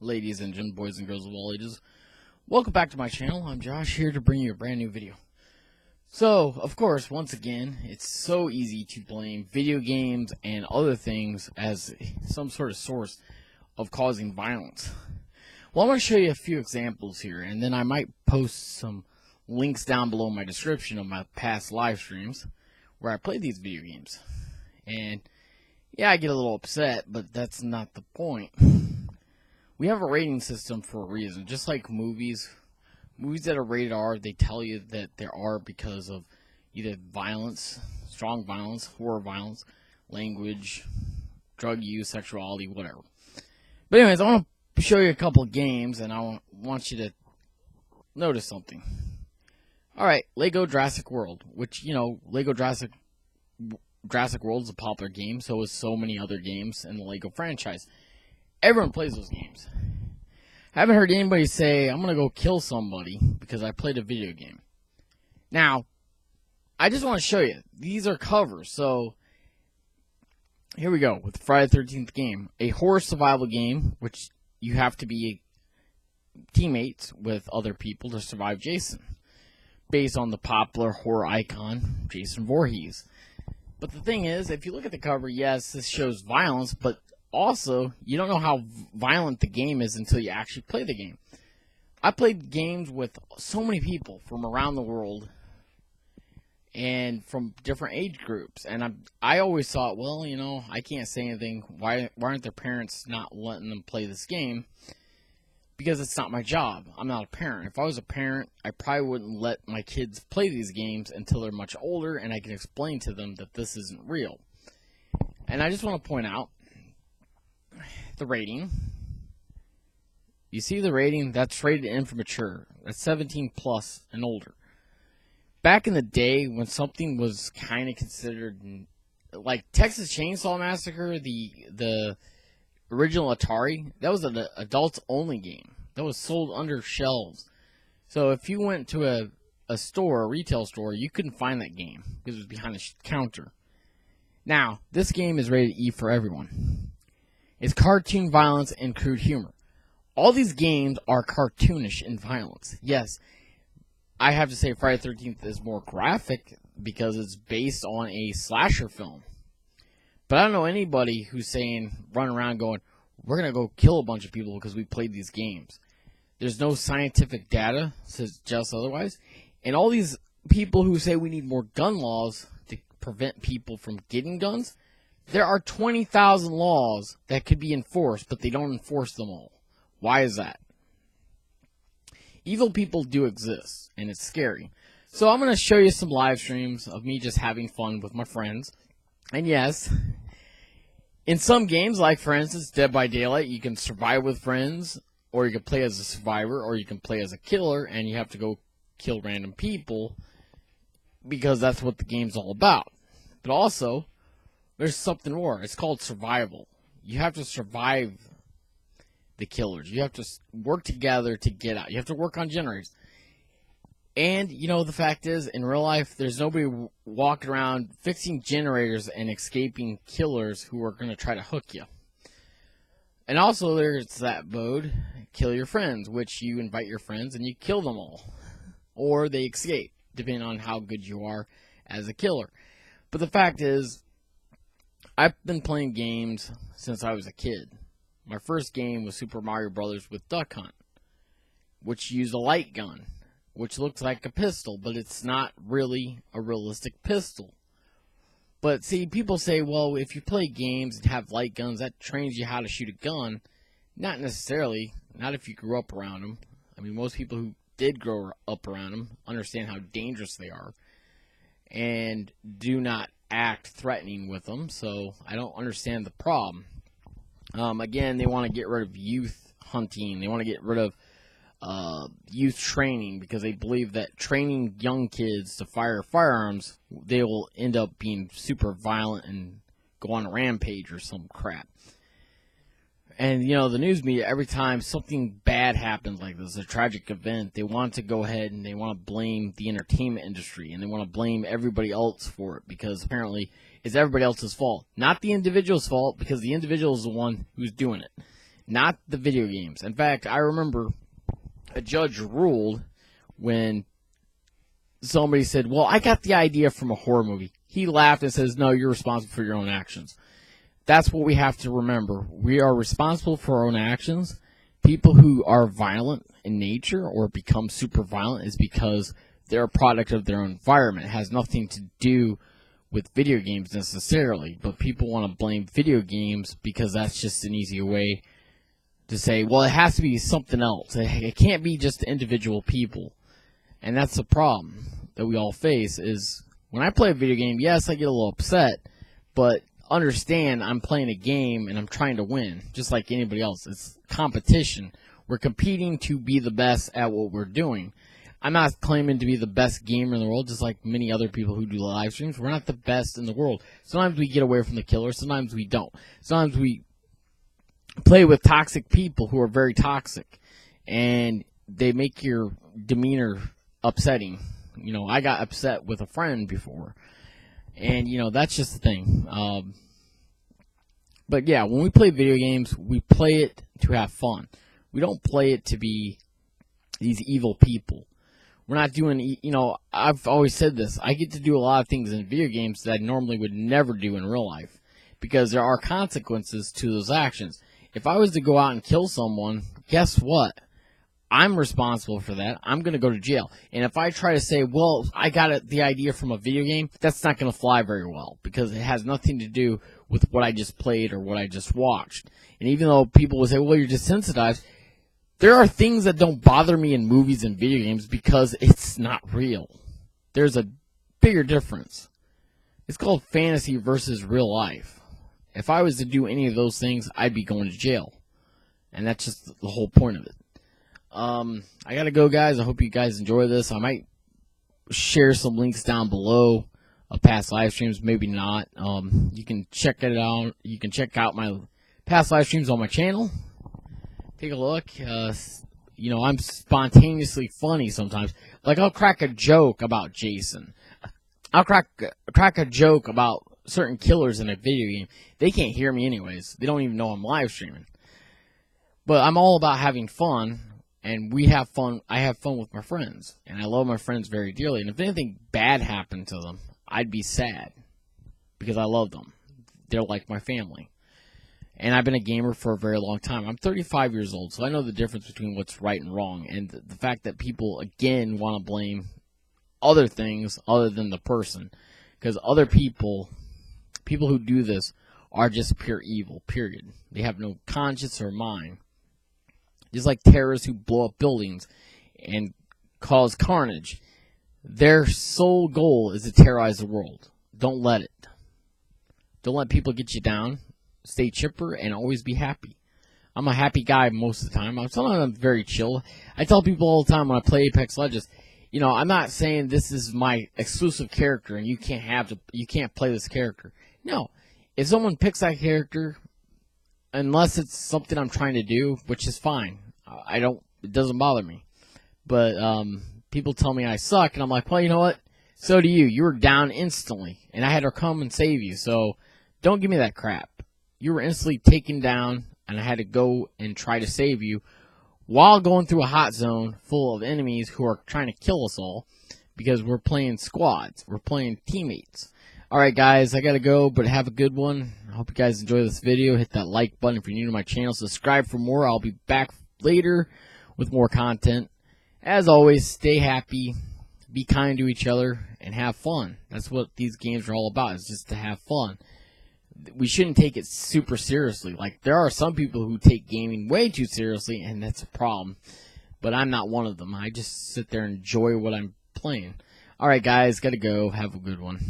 ladies and gentlemen, boys and girls of all ages. Welcome back to my channel. I'm Josh, here to bring you a brand new video. So, of course, once again, it's so easy to blame video games and other things as some sort of source of causing violence. Well, I'm going to show you a few examples here, and then I might post some links down below in my description of my past live streams where I play these video games. And yeah, I get a little upset, but that's not the point. We have a rating system for a reason. Just like movies that are rated R, they tell you that they are because of either violence, strong violence, horror violence, language, drug use, sexuality, whatever. But anyways, I want to show you a couple of games, and I want you to notice something. Alright, Lego Jurassic World, which, you know, Lego Jurassic World is a popular game, so is so many other games in the Lego franchise. Everyone plays those games. I haven't heard anybody say, I'm going to go kill somebody because I played a video game. Now, I just want to show you. These are covers. So, here we go with Friday the 13th game. A horror survival game, which you have to be teammates with other people to survive Jason. Based on the popular horror icon, Jason Voorhees. But the thing is, if you look at the cover, yes, this shows violence, but also, you don't know how violent the game is until you actually play the game. I played games with so many people from around the world and from different age groups. And I always thought, well, you know, I can't say anything. Why aren't their parents not letting them play this game? Because it's not my job. I'm not a parent. If I was a parent, I probably wouldn't let my kids play these games until they're much older and I can explain to them that this isn't real. And I just want to point out the rating. You see the rating? That's rated M for mature. That's 17 plus and older. Back in the day when something was kind of considered, like Texas Chainsaw Massacre, the original Atari, that was an adults only game. That was sold under shelves. So if you went to a store, a retail store, you couldn't find that game because it was behind the counter. Now, this game is rated E for everyone. It's cartoon violence and crude humor. All these games are cartoonish in violence. Yes, I have to say Friday the 13th is more graphic because it's based on a slasher film. But I don't know anybody who's running around going, we're going to go kill a bunch of people because we played these games. There's no scientific data to suggest otherwise. And all these people who say we need more gun laws to prevent people from getting guns, there are 20,000 laws that could be enforced, but they don't enforce them all. Why is that? Evil people do exist, and it's scary. So I'm going to show you some live streams of me just having fun with my friends. And yes, in some games, like for instance, Dead by Daylight, you can survive with friends, or you can play as a survivor, or you can play as a killer, and you have to go kill random people, because that's what the game's all about. But also, there's something more. It's called survival. You have to survive the killers. You have to work together to get out. You have to work on generators. And, you know, the fact is, in real life, there's nobody walking around fixing generators and escaping killers who are going to try to hook you. And also, there's that mode, kill your friends, which you invite your friends and you kill them all. Or they escape, depending on how good you are as a killer. But the fact is, I've been playing games since I was a kid. My first game was Super Mario Brothers with Duck Hunt, which used a light gun, which looks like a pistol, but it's not really a realistic pistol. But see, people say, well, if you play games and have light guns, that trains you how to shoot a gun. Not necessarily. Not if you grew up around them. I mean, most people who did grow up around them understand how dangerous they are and do not act threatening with them, so I don't understand the problem. Again, they want to get rid of youth hunting. They want to get rid of youth training because they believe that training young kids to fire firearms, they will end up being super violent and go on a rampage or some crap. And, you know, the news media, every time something bad happens like this, a tragic event, they want to go ahead and they want to blame the entertainment industry, and they want to blame everybody else for it, because apparently it's everybody else's fault. Not the individual's fault, because the individual is the one who's doing it. not the video games. In fact, I remember a judge ruled when somebody said, well, I got the idea from a horror movie. He laughed and says, no, you're responsible for your own actions. That's what we have to remember. We are responsible for our own actions. People who are violent in nature or become super violent is because they're a product of their own environment. It has nothing to do with video games necessarily, but people want to blame video games because that's just an easier way to say, well, it has to be something else. It can't be just individual people. And that's the problem that we all face is when I play a video game, yes, I get a little upset, but understand I'm playing a game and I'm trying to win, just like anybody else. It's competition. We're competing to be the best at what we're doing. I'm not claiming to be the best gamer in the world, just like many other people who do live streams. We're not the best in the world. Sometimes we get away from the killer, sometimes we don't. Sometimes we play with toxic people who are very toxic, and they make your demeanor upsetting. You know, I got upset with a friend before, and, you know, that's just the thing. But, yeah, when we play video games, we play it to have fun. We don't play it to be these evil people. We're not doing, you know, I've always said this. I get to do a lot of things in video games that I normally would never do in real life because there are consequences to those actions. If I was to go out and kill someone, guess what? I'm responsible for that. I'm going to go to jail. And if I try to say, well, I got the idea from a video game, that's not going to fly very well because it has nothing to do with what I just played or what I just watched. And even though people will say, well, you're desensitized, there are things that don't bother me in movies and video games because it's not real. There's a bigger difference. It's called fantasy versus real life. If I was to do any of those things, I'd be going to jail. And that's just the whole point of it. I gotta go, guys. I hope you guys enjoy this. I might share some links down below of past live streams, maybe not. You can check it out. You can check out my past live streams on my channel. Take a look. You know, I'm spontaneously funny sometimes. Like, I'll crack a joke about Jason. I'll crack a joke about certain killers in a video game. They can't hear me anyways. They don't even know I'm live streaming. But I'm all about having fun. And we have fun. I have fun with my friends, and I love my friends very dearly. And if anything bad happened to them, I'd be sad because I love them. They're like my family. And I've been a gamer for a very long time. I'm 35 years old, so I know the difference between what's right and wrong. And the fact that people, again, want to blame other things other than the person. Because other people who do this, are just pure evil, period. They have no conscience or mind. Just like terrorists who blow up buildings and cause carnage. Their sole goal is to terrorize the world. Don't let it. Don't let people get you down. Stay chipper and always be happy. I'm a happy guy most of the time. Sometimes I'm very chill. I tell people all the time when I play Apex Legends, you know, I'm not saying this is my exclusive character and you can't play this character. No. If someone picks that character, unless it's something I'm trying to do, which is fine. It doesn't bother me. But people tell me I suck, and I'm like, well, you know what? So do you. You were down instantly, and I had to come and save you. So don't give me that crap. You were instantly taken down, and I had to go and try to save you while going through a hot zone full of enemies who are trying to kill us all because we're playing squads. We're playing teammates. Alright, guys, I gotta go, but have a good one. I hope you guys enjoy this video. Hit that like button if you're new to my channel. Subscribe for more. I'll be back later with more content. As always, stay happy, be kind to each other, and have fun. That's what these games are all about, is just to have fun. We shouldn't take it super seriously. Like, there are some people who take gaming way too seriously, and that's a problem. But I'm not one of them. I just sit there and enjoy what I'm playing. Alright, guys, gotta go. Have a good one.